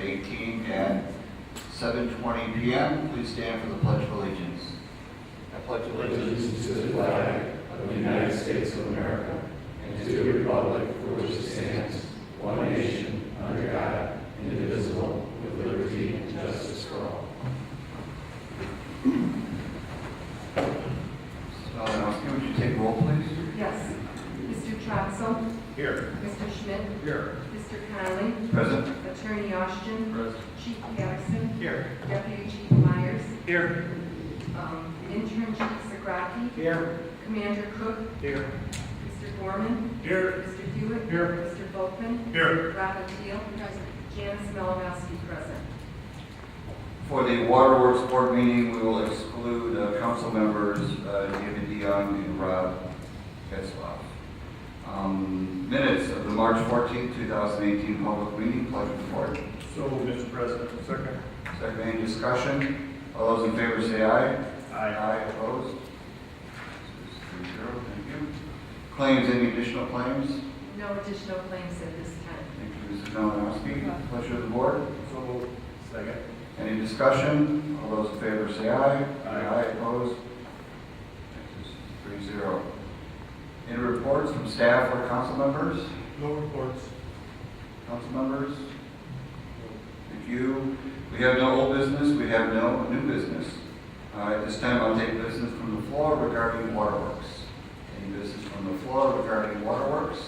2018 at 7:20 p.m. Please stand for the Pledge of Allegiance. I pledge Allegiance to the flag of the United States of America and to the republic for which it stands, one nation, under God, indivisible, with liberty and justice for all. Would you take roll, please? Yes. Mr. Troxel? Here. Mr. Schmidt? Here. Mr. Conley? Present. Attorney Austin? Present. Chief Patterson? Here. Deputy Chief Myers? Here. Intern Chief Zagraki? Here. Commander Cook? Here. Mr. Gorman? Here. Mr. Hewitt? Here. Mr. Volkman? Here. Robin Teal? Present. Janice Malinowski, present. For the Waterworks Board meeting, we will exclude council members David DeYoung and Rob Getzlaff. Minutes of the March 14th, 2018 public meeting. Pleasure to report. So, Mr. President. Second. Second, any discussion? All those in favor say aye. Aye. Aye, opposed? 3-0, thank you. Claims, any additional claims? No additional claims at this time. Thank you, Mrs. Malinowski. Pleasure of the board. So moved. Second. Any discussion? All those in favor say aye. Aye. Opposed? 3-0. Any reports from staff or council members? No reports. Council members? Thank you. We have no old business. We have no new business. At this time, I'll take business from the floor regarding waterworks. Any business from the floor regarding waterworks?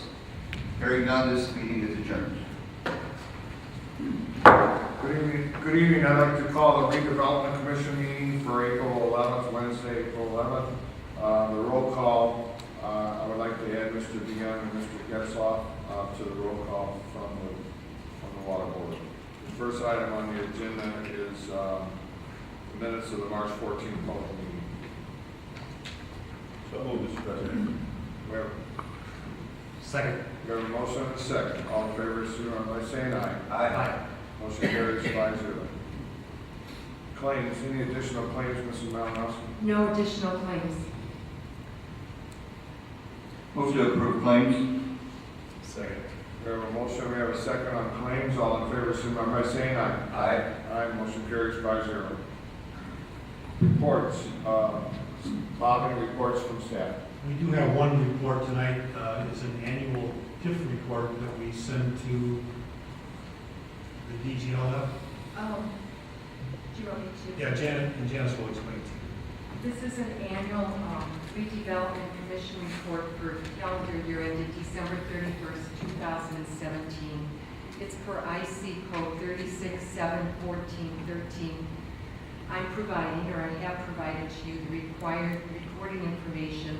Hearing none, this meeting is adjourned. Good evening. I'd like to call the Redevelopment Commission meeting for April 11th, Wednesday, April 11th. The roll call, I would like to add Mr. DeYoung and Mr. Getzlaff to the roll call from the Water Board. The first item on the agenda is the minutes of the March 14th public meeting. So moved, Mr. President. Second. We have a motion and a second. All in favor, signify by saying aye. Aye. Motion carries 5-0. Claims, any additional claims, Mrs. Malinowski? No additional claims. Move to approve claims. Second. We have a motion, we have a second on claims. All in favor, signify by saying aye. Aye. Aye, motion carries 5-0. Reports, Bob, any reports from staff? We do have one report tonight. It's an annual TIF report that we send to the DGLF. Do you want me to? Yeah, Janice will explain to you. This is an annual redevelopment commission report for calendar year ended December 31st, 2017. It's per IC code 36.7.14.13. I'm providing, or I have provided to you, the required recording information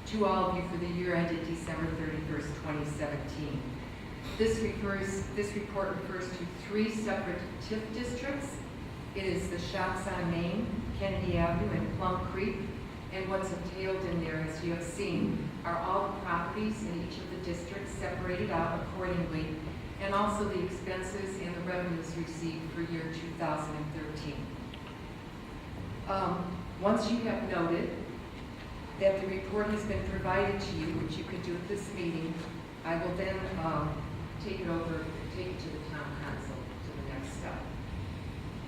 to all of you for the year ended December 31st, 2017. This report refers to 3 separate TIF districts. It is the Shops on Main, Kennedy Avenue, and Plum Creek. And what's entailed in there, as you have seen, are all the properties in each of the districts separated out accordingly, and also the expenses and the revenues received for year 2013. Once you have noted that the report has been provided to you, which you can do at this meeting, I will then take it to the town council to the next step.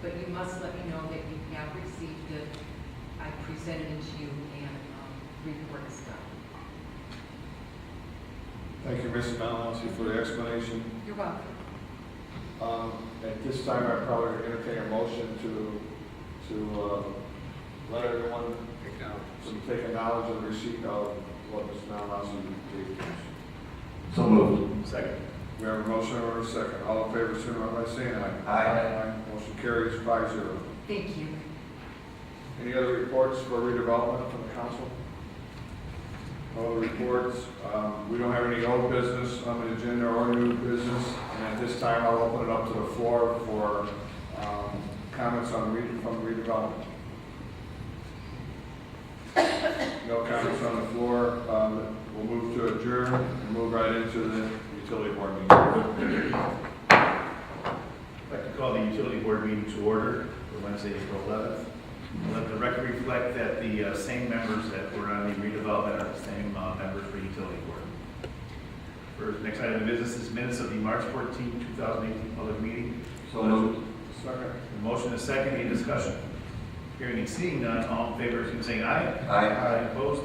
But you must let me know that you have received it. I presented it to you, and the report is done. Thank you, Mrs. Malinowski, for the explanation. You're welcome. At this time, I probably entertain a motion to let everyone take a knowledge of the receipt of what Mrs. Malinowski gave to us. So moved. Second. We have a motion and a second. All in favor, signify by saying aye. Aye. Motion carries 5-0. Thank you. Any other reports for redevelopment from the council? No other reports. We don't have any old business on the agenda or new business. And at this time, I'll open it up to the floor for comments on from redevelopment. No comments on the floor. We'll move to adjourn and move right into the utility board meeting. I'd like to call the utility board meeting to order for Wednesday, April 11th. Let the record reflect that the same members that were on the redevelopment are the same members for utility board. First, next item of business is minutes of the March 14, 2018 public meeting. So Second. A motion and a second, any discussion? Hearing and seeing none, all in favor, signify by saying aye. Aye. Opposed?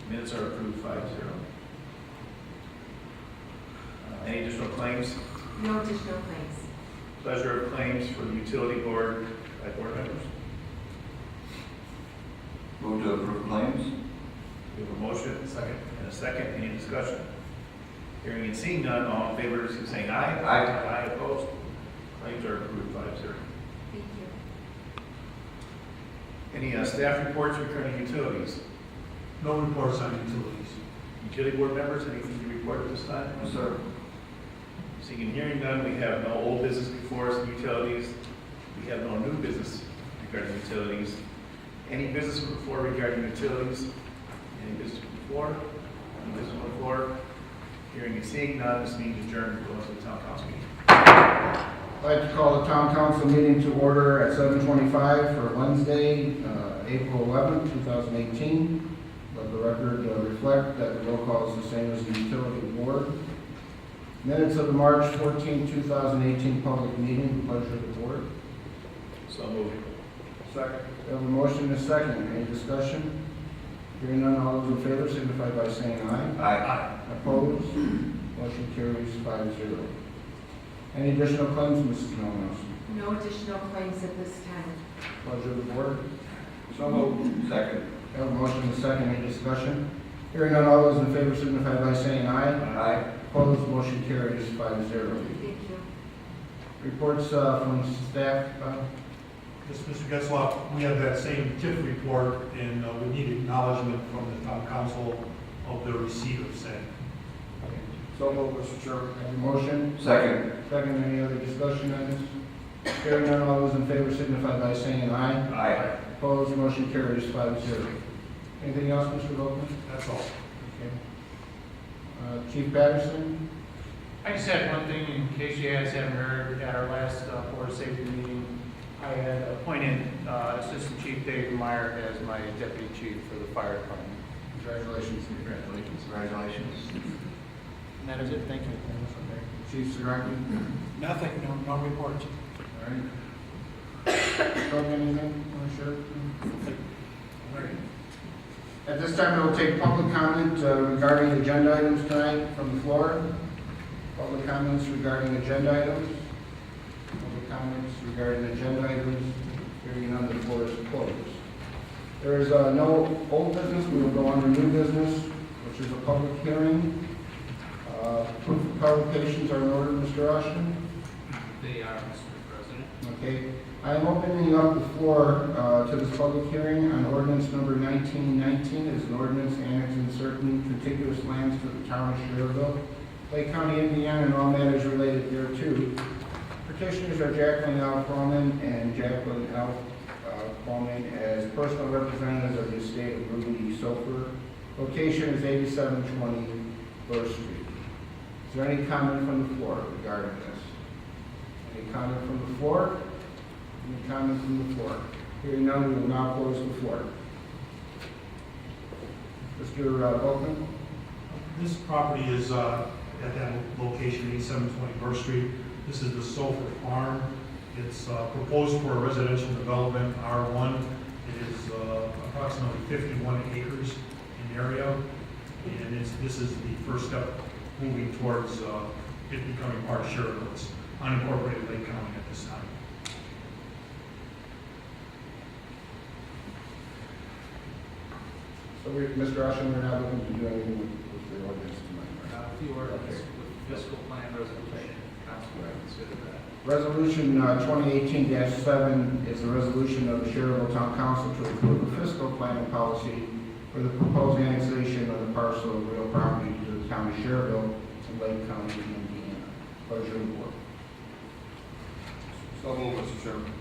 Minutes are approved 5-0. Any additional claims? No additional claims. Pleasure of claims for the utility board by board members. Move to approve claims. We have a motion and a second, any discussion? Hearing and seeing none, all in favor, signify by saying aye. Aye. Aye, opposed? Claims are approved 5-0. Thank you. Any staff reports regarding utilities? No reports on utilities. Utility board members, anything to report at this time? No, sir. Seeing and hearing none, we have no old business before us, utilities. We have no new business regarding utilities. Any business before regarding utilities? Any business before? Any business before? Hearing and seeing none, this meeting is adjourned. We'll go to the town council meeting. I'd like to call the town council meeting to order at 7:25 for Wednesday, April 11th, 2018. Let the record reflect that the roll call is the same as the utility board. Minutes of the March 14, 2018 public meeting, pleasure of the board. So moved. Second. We have a motion and a second. Any discussion? Hearing none, all those in favor signify by saying aye. Aye. Opposed? Motion carries 5-0. Any additional claims, Mrs. Melnos? No additional claims at this time. Pleasure of the board. So moved. Second. We have a motion and a second. Any discussion? Hearing none, all those in favor signify by saying aye. Aye. Opposed, motion carries 5-0. Thank you. Reports from staff. Yes, Mr. Getzlaff, we have that same TIF report, and we need acknowledgement from the town council of the receipt of same. So moved, Mr. Chairman. Have a motion. Second. Second, any other discussion on this? Hearing none, all those in favor signify by saying aye. Aye. Opposed, motion carries 5-0. Anything else, Mr. Volkman? That's all. Okay. Chief Patterson? I just had one thing, in case you guys haven't heard, at our last Board of Safety meeting, I had appointed Assistant Chief Dave Meyer as my deputy chief for the fire department. Congratulations. Congratulations. And that is it, thank you. Chief Saraki? Nothing, no reports. All right. Doug, anything? Sure. All right. At this time, I will take public comment regarding agenda items tonight from the floor. Public comments regarding agenda items. Public comments regarding agenda items. Hearing none, the floor is closed. There is no old business. We will go on to new business, which is a public hearing. Proof of publications are in order, Mr. Rushton. They are, Mr. President. Okay, I am opening up the floor to this public hearing on ordinance number 1919. It is an ordinance annexing certain contiguous lands to the town of Schererville, Lake County, Indiana, and all matters related thereto. Petitioners are Jacqueline L. Froman and Jacqueline L. Froman as personal representatives of the estate of Ruby E. Sofer. Location is 8720 First Street. Is there any comment from the floor regarding this? Any comment from the floor? Any comment from the floor? Hearing none, we will now close the floor. Mr. Volkman? This property is at that location, 8720 First Street. This is the Sofer Farm. It's proposed for a residential development, R1. It is approximately 51 acres in area, and this is the first step moving towards it becoming part of Schererville. It's unincorporated Lake County at this time. So, Mr. Rushing, we're not looking to do anything with the ordinance tonight. A few ordinance Okay. with fiscal plan resolution. Council will consider that. Resolution 2018-7 is a resolution of the Schererville Town Council to approve a fiscal planning policy for the proposed annexation of the parcel of real property to the town of Schererville and Lake County, Indiana. Pleasure of the board. So moved, Mr. Chairman.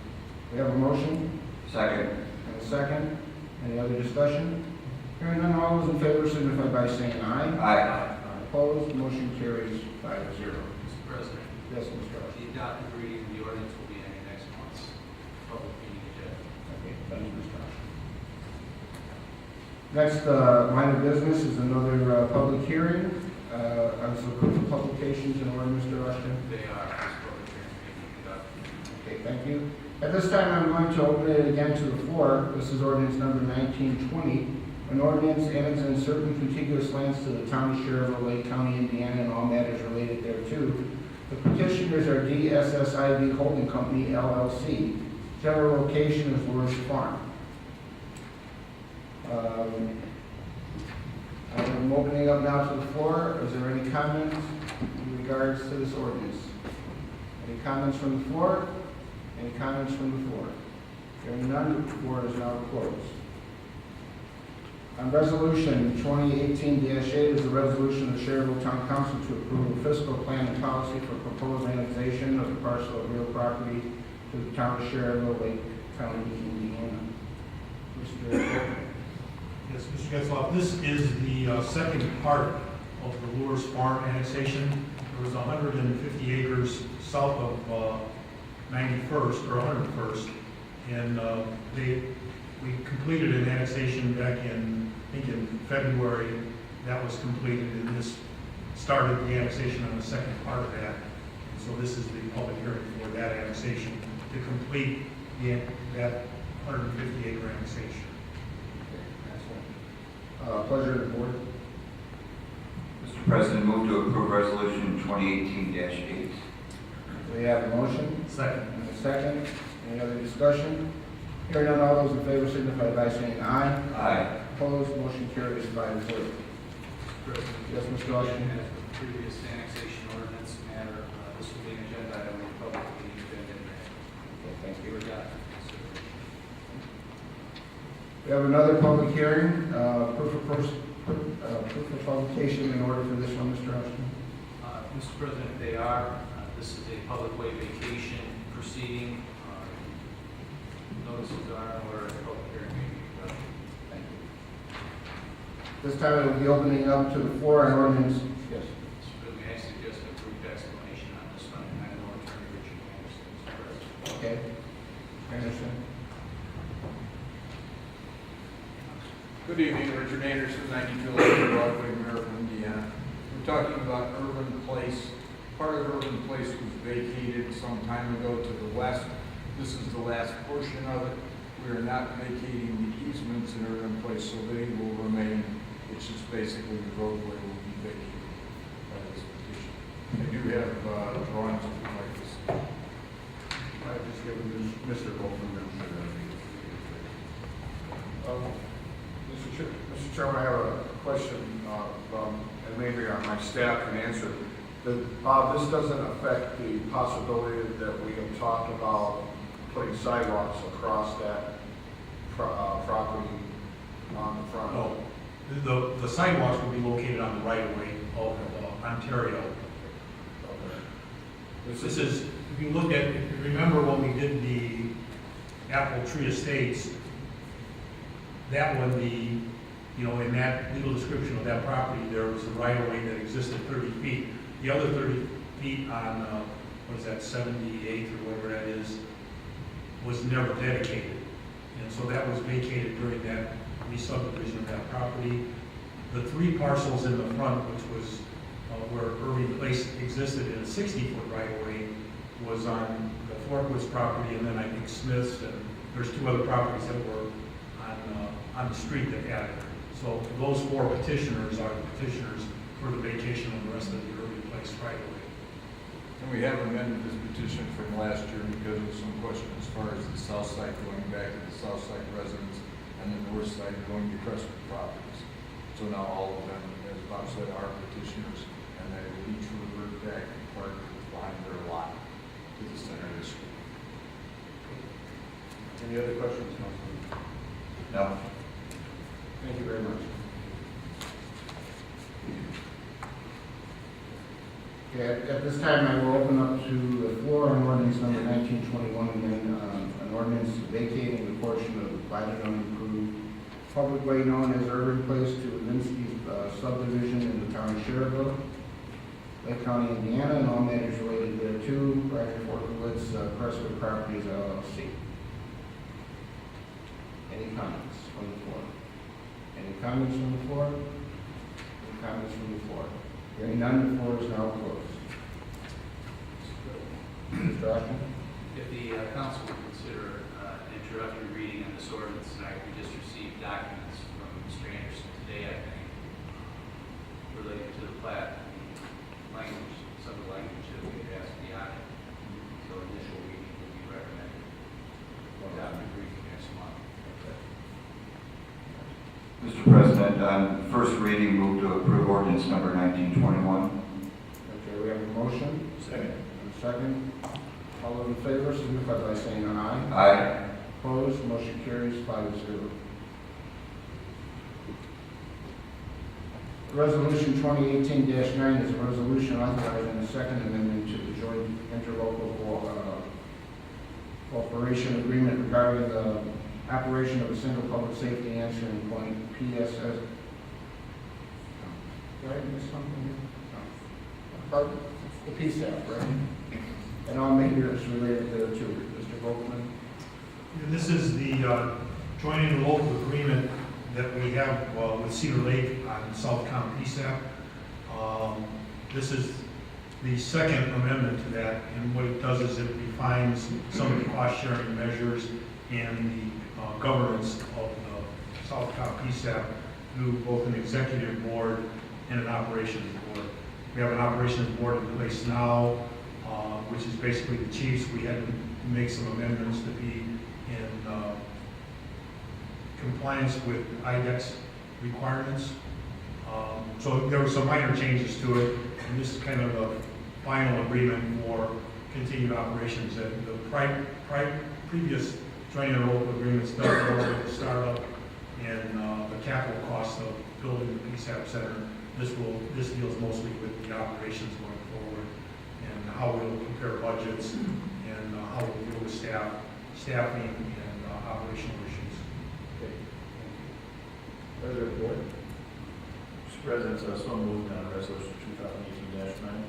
We have a motion Second. and a second. Any other discussion? Hearing none, all those in favor signify by saying aye. Aye. Opposed, motion carries 5-0. Mr. President, Yes, Mr. Rush. the adopted reading of the ordinance will be in your next month's public meeting agenda. Okay, thank you, Mr. Rush. Next, line of business is another public hearing on some proof of publications in order, Mr. Rushton. They are, this public hearing being conducted. Okay, Okay, thank you. At this time, I'm going to open it again to the floor. This is ordinance number 1920, an ordinance annexing certain contiguous lands to the town of Schererville, Lake County, Indiana, and all matters related thereto. The petitioners are DSSIV Holding Company, LLC. General location is Lord's Farm. I'm opening up now to the floor. Is there any comments in regards to this ordinance? Any comments from the floor? Any comments from the floor? Hearing none, the floor is now closed. On resolution 2018-8 is a resolution of the Schererville Town Council to approve a fiscal plan and policy for proposed annexation of the parcel of real property to the town of Schererville, Lake County, Indiana. Mr. Copeland. Yes, Mr. Getzlaff, this is the second part of the Lures Farm annexation. There was 150 acres south of 91st or 101st, and we completed an annexation back in, I think in February. That was completed, and this started the annexation on the second part of that. So this is the public hearing for that annexation to complete that 150 acre annexation. Pleasure of the board. Mr. President, move to approve resolution 2018-8. We have a motion Second. and a second. Any other discussion? Hearing none, all those in favor signify by saying aye. Aye. Opposed, motion carries 5-0. Yes, Mr. Austin. As with the previous annexation ordinance matter, this will be an agenda item we publicly agenda. Okay, thank We you. were done. We have another public hearing, proof of publication in order for this one, Mr. Austin. Mr. President, they are. This is a public way vacation proceeding. Notices are in order, a public hearing may be held. Thank you. This time I will be opening up to the floor on ordinance. Yes. Mr. President, I suggest a brief explanation on this one. I know Attorney Richard Anderson, Mr. President. Okay. Anderson. Good evening, Richard Anderson, 9211 Broadway, Maryville, Indiana. We're talking about Urban Place. Part of Urban Place was vacated some time ago to the west. This is the last portion of it. We are not vacating the easements in Urban Place, so they will remain. It's just basically the roadway will be vacated by this petition. I do have drawings if you'd like to see. I just give Mr. Goldman. Mr. Chairman, I have a question, and maybe my staff can answer. This doesn't affect the possibility that we have talked about putting sidewalks across that property on the front. No, the sidewalks will be located on the right of way of Ontario. Okay. This is, if you look at, if you remember when we did the Apple Tree Estates, that one, in that legal description of that property, there was a right of way that existed 30 feet. The other 30 feet on, what is that, 78th or whatever that is, was never dedicated. And so that was vacated during that re-subdivision of that property. The three parcels in the front, which was where Irving Place existed in a 60-foot right-of-way, was on the Forkwoods property, and then I think Smith's, and there's two other properties that were on the street that had it. So those four petitioners are the petitioners for the vacation of the rest of the Irving Place right-of-way. And we have amended this petition from last year because of some question as far as the south side going back to the south side residents and the north side going to Crestwood properties. So now all of them, as Bob said, are petitioners, and they will each revert back and park behind their lot to the center of the street. Any other questions, Councilman? No. Thank you very much. Okay, at this time, I will open up to the floor on ordinance number 1921, again, an ordinance vacating the portion of the platted unimproved public way known as Urban Place to Linsky subdivision in the town of Schererville, Lake County, Indiana, and all matters related thereto, Roger Forkowitz, Crestwood Properties, LLC. Any comments from the floor? Any comments from the floor? Any comments from the floor? Hearing none, the floor is now closed. Mr. Austin? If the council will consider an introductory reading on this ordinance tonight. We just received documents from Mr. Anderson today, I think, related to the plat, language, some of the language that we had asked to be on it. So initial reading would be recommended. Adopted reading next month. Mr. President, on first reading, move to approve ordinance number 1921. Okay, we have a motion. Second. And a second. All those in favor signify by saying aye. Aye. Opposed, motion carries 5-0. Resolution 2018-9 is a resolution authorizing a second amendment to the joint interlocal cooperation agreement regarding the operation of a single public safety answering point, PSS. Did I miss something? No. About the PSAP, right? And all maintenance related thereto. Mr. Volkman? And this is the joint interlocal agreement that we have with Cedar Lake on South County PSAP. This is the second amendment to that, and what it does is it defines some of the cost-sharing measures and the governance of the South County PSAP through both an executive board and an operations board. We have an operations board in place now, which is basically the chiefs. We had to make some amendments to be in compliance with IDEX requirements. So there were some minor changes to it, and this is kind of a final agreement for continued operations. And the previous joint interlocal agreements dealt with the startup and the capital cost of building the PSAP center. This deals mostly with the operations going forward and how we'll compare budgets and how we'll deal with staffing and operational issues. Okay. Pleasure of the board. Mr. President, so moved on resolution 2018-9.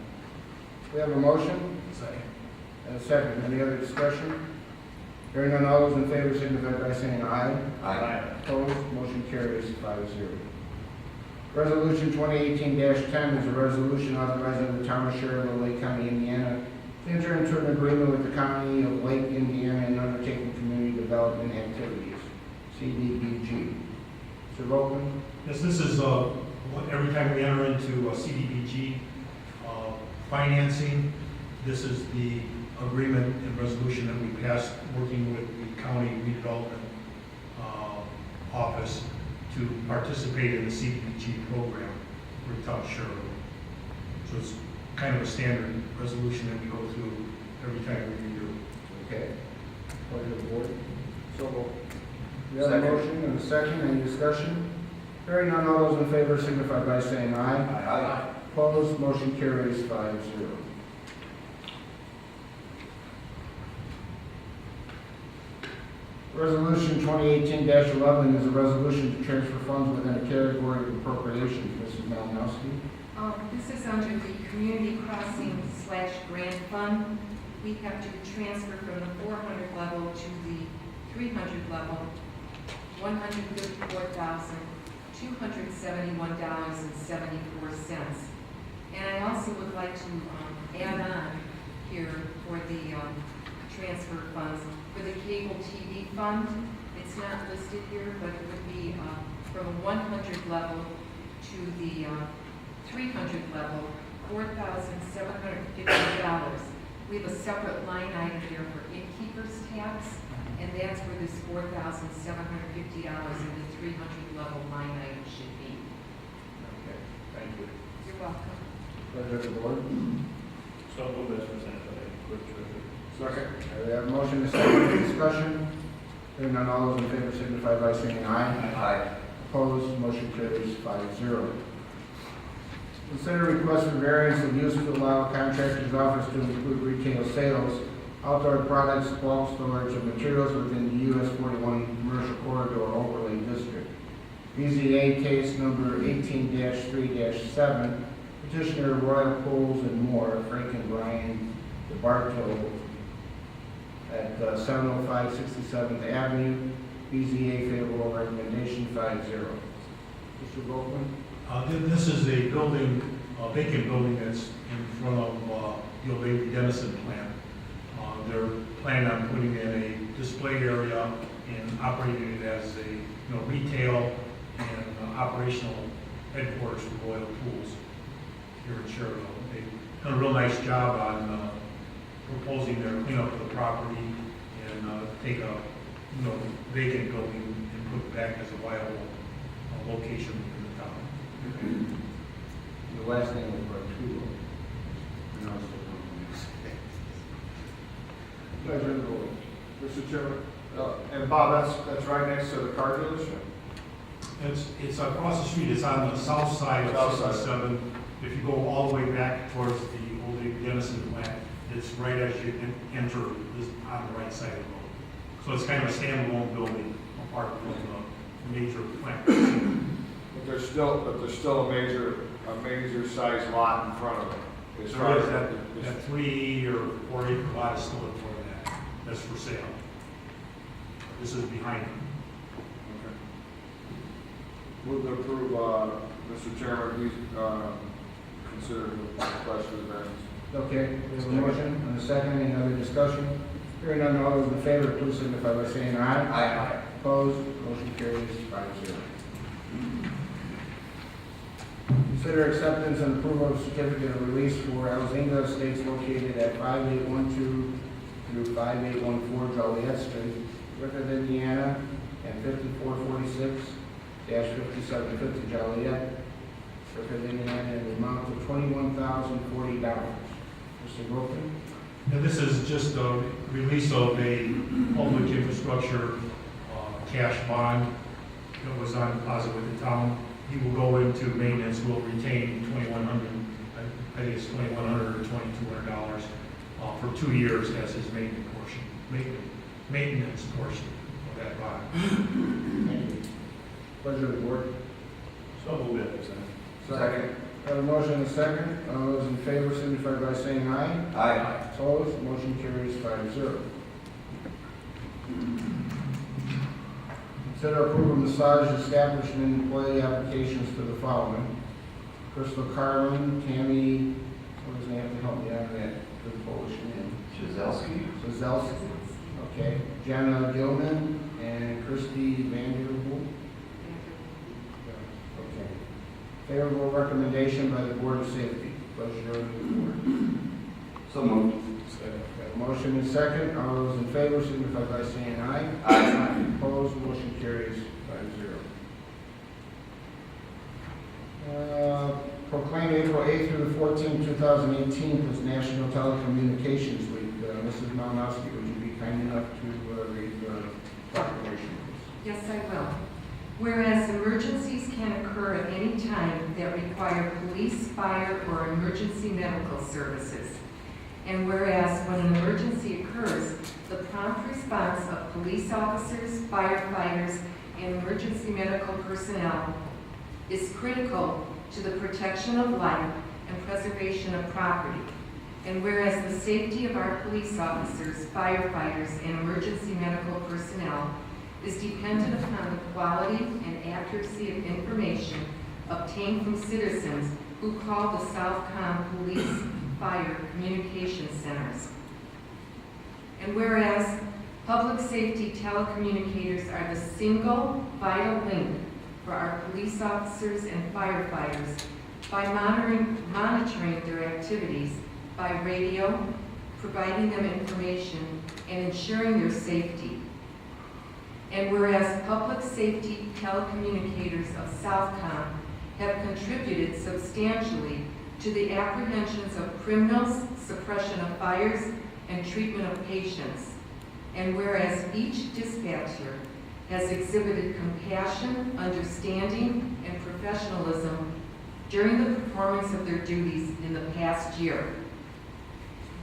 We have a motion Second. and a second. Any other discussion? Hearing none, all those in favor signify by saying aye. Aye. Opposed, motion carries 5-0. Resolution 2018-10 is a resolution authorizing the town of Schererville, Lake County, Indiana, to enter into an agreement with the county of Lake, Indiana, and undertaking community development activities, CDBG. Mr. Volkman? Yes, this is every time we enter into CDBG financing, this is the agreement and resolution that we passed working with the county redevelopment office to participate in the CDBG program for the town of Schererville. So it's kind of a standard resolution that we go through every time we renew. Okay. Pleasure of the board. So moved. We have a Second. motion and a second. Any discussion? Hearing none, all those in favor signify by saying aye. Aye. Opposed, motion carries 5-0. Resolution 2018-11 is a resolution to transfer funds within a category of appropriations. Mrs. Malinowski? This is under the Community Crossing / Grant Fund. We have to transfer from the 400 level to the 300 level, $154,271.74. And I also would like to add on here for the transfer funds for the cable TV fund. It's not listed here, but it would be from a 100 level to the 300 level, $4,750. We have a separate line item there for innkeeper's tax, and that's where this $4,750 in the 300 level line item should be. Okay, thank you. You're welcome. Pleasure of the board. So moved as presented by Clerk Treasurer. Second. We have a motion and a second. Any discussion? Hearing none, all those in favor signify by saying aye. Aye. Opposed, motion carries 5-0. Consider request for variance of use to allow contractor's office to include retail sales, outdoor products, bulk storage of materials within the US 41 Commercial Corridor Overlay District. BZA case number 18-3-7, petitioner Royal Pools and More, Frank and Brian DeBarto, at 705 67th Avenue. BZA favorable recommendation 5-0. Mr. Volkman? This is a building, a vacant building that's in front of the old Baby Dennison plant. They're plan on putting in a display area and operating it as a, retail and operational headquarters for Royal Tools here in Schererville. They've done a real nice job on proposing their cleanup of the property and take a, vacant building and put it back as a viable location in the town. The last name was Bartulo. Pleasure of the board. Mr. Chairman, and Bob, that's right next to the car dealership? It's across the street, it's on the south side South of side. 67. If you go all the way back towards the old Denison plant, it's right as you enter this on the right side of the road. So it's kind of a standalone building, apart from the major plant. But there's still a major size lot in front of it. As far There is as that 3 or 4 acre lot is still in front of that, that's for sale. This is behind it. Okay. Move to approve, Mr. Chairman, please, consider the request for the variance. Okay, we have a motion and a second. Any other discussion? Hearing none, all those in favor, please signify by saying aye. Aye. Opposed? Motion carries 5-0. Consider acceptance and approval of certificate of release for Alzinga Estates located at 5812 through 5814 Joliet Street, Griffith, Indiana, and 5446-5750 Joliet, Griffith, Indiana, in the amount of $21,040. Mr. Wilson? And this is just a release of a public infrastructure cash bond that was on deposit with the town. He will go into maintenance, will retain $2,100, I think it's $2,100 or $2,200 for 2 years as his maintenance portion of that bond. Thank you. Pleasure of the board. So move it, Senator. Second. I have a motion and a second. All those in favor signify by saying aye. Aye. Opposed? Motion carries 5-0. Consider approval of massage establishment employee applications for the following: Crystal Carlin, Tammy, what does they have to help me out of that? Good Polish name. Giselsky. Zazelski. Okay. Jenna Gilman and Christy Vanderpool. Okay. Favorable recommendation by the Board of Safety. Pleasure of the board. So moved. Got a motion and second. All those in favor signify by saying aye. Aye. Opposed, motion carries 5-0. Proclaim April 8th through the 14th, 2018 as National Telecommunications Week. Mrs. Malinowski, would you be kind enough to read the proclamation, please? Yes, I will. Whereas emergencies can occur at any time that require police, fire, or emergency medical services. And whereas when an emergency occurs, the prompt response of police officers, firefighters, and emergency medical personnel is critical to the protection of life and preservation of property. And whereas the safety of our police officers, firefighters, and emergency medical personnel is dependent upon the quality and accuracy of information obtained from citizens who call the Southcom Police Fire Communication Centers. And whereas public safety telecommunicators are the single vital link for our police officers and firefighters by monitoring their activities by radio, providing them information, and ensuring their safety. And whereas public safety telecommunicators of Southcom have contributed substantially to the apprehensions of criminals, suppression of fires, and treatment of patients. And whereas each dispatcher has exhibited compassion, understanding, and professionalism during the performance of their duties in the past year.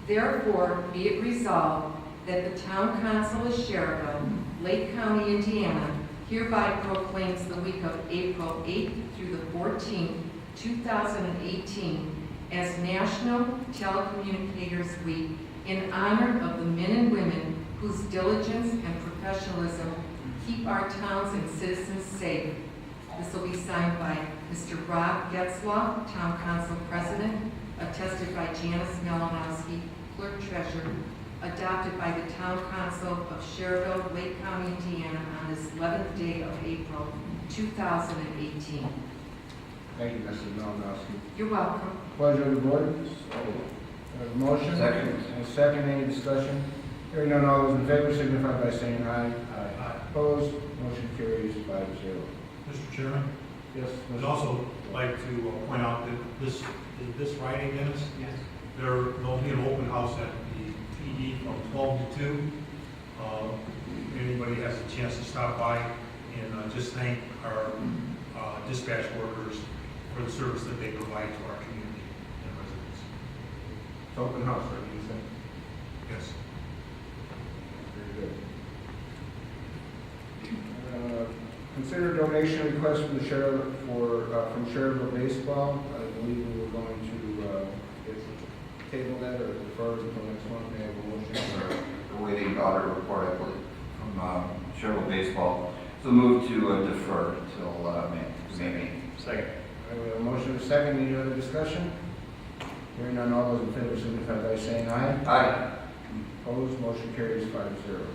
Therefore, be it resolved that the Town Council of Schererville, Lake County, Indiana, hereby proclaims the week of April 8th through the 14th, 2018 as National Telecommunicators Week in honor of the men and women whose diligence and professionalism keep our towns and citizens safe. This will be signed by Mr. Rob Getzlaw, Town Council President, attested by Janice Malinowski, Clerk Treasurer, adopted by the Town Council of Schererville, Lake County, Indiana, on this 11th day of April, 2018. Thank you, Mrs. Malinowski. You're welcome. Pleasure of the board. We have a motion. Second. And a second, any discussion? Hearing none, all those in favor signify by saying aye. Aye. Opposed, motion carries 5-0. Mr. Chairman, Yes, I'd also like to point out that this Friday, Dennis, Yes. there'll be an open house at the PD from 12 to 2. If anybody has a chance to stop by and just thank our dispatch workers for the service that they provide to our community and residents. it's open house, right, you said? Yes. Very good. Consider donation request from the sheriff from Schererville Baseball. I believe we were going to table that or defer until next month. May I have a motion? We're awaiting audit report, I believe, from Schererville Baseball. So move to defer till May. Second. All right, we have a motion and a second. Any other discussion? Hearing none, all those in favor signify by saying aye. Aye. Opposed, motion carries 5-0.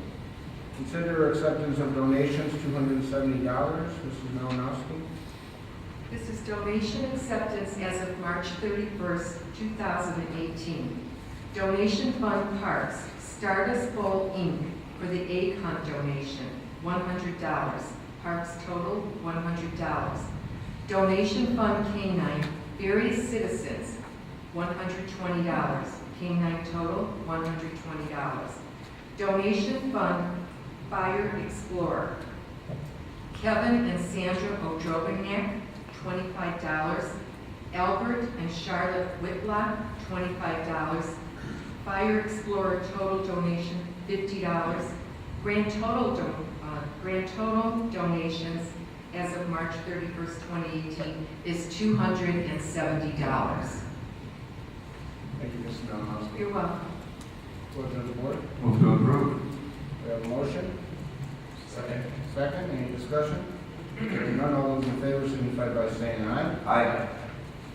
Consider acceptance of donations, $270. Mrs. Malinowski. This is donation acceptance as of March 31st, 2018. Donation Fund Parks, Stardust Bowl, Inc., for the egg hunt donation, $100. Parks total, $100. Donation Fund Canine, various citizens, $120. Canine total, $120. Donation Fund Fire Explorer, Kevin and Sandra O'Drobiniak, $25. Albert and Charlotte Whitlock, $25. Fire Explorer total donation, $50. Grand total donations as of March 31st, 2018 is $270. Thank you, Mrs. Malinowski. You're welcome. Pleasure of the board. Move to approve. We have a motion. Second. Second, any discussion? Hearing none, all those in favor signify by saying aye. Aye.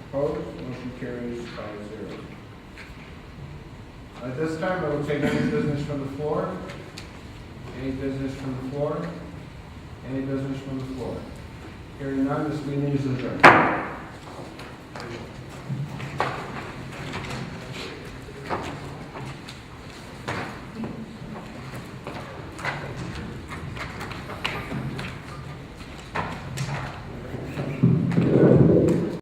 Opposed, motion carries 5-0. At this time, I will take any business from the floor. Any business from the floor? Any business from the floor? Hearing none, this meeting is adjourned.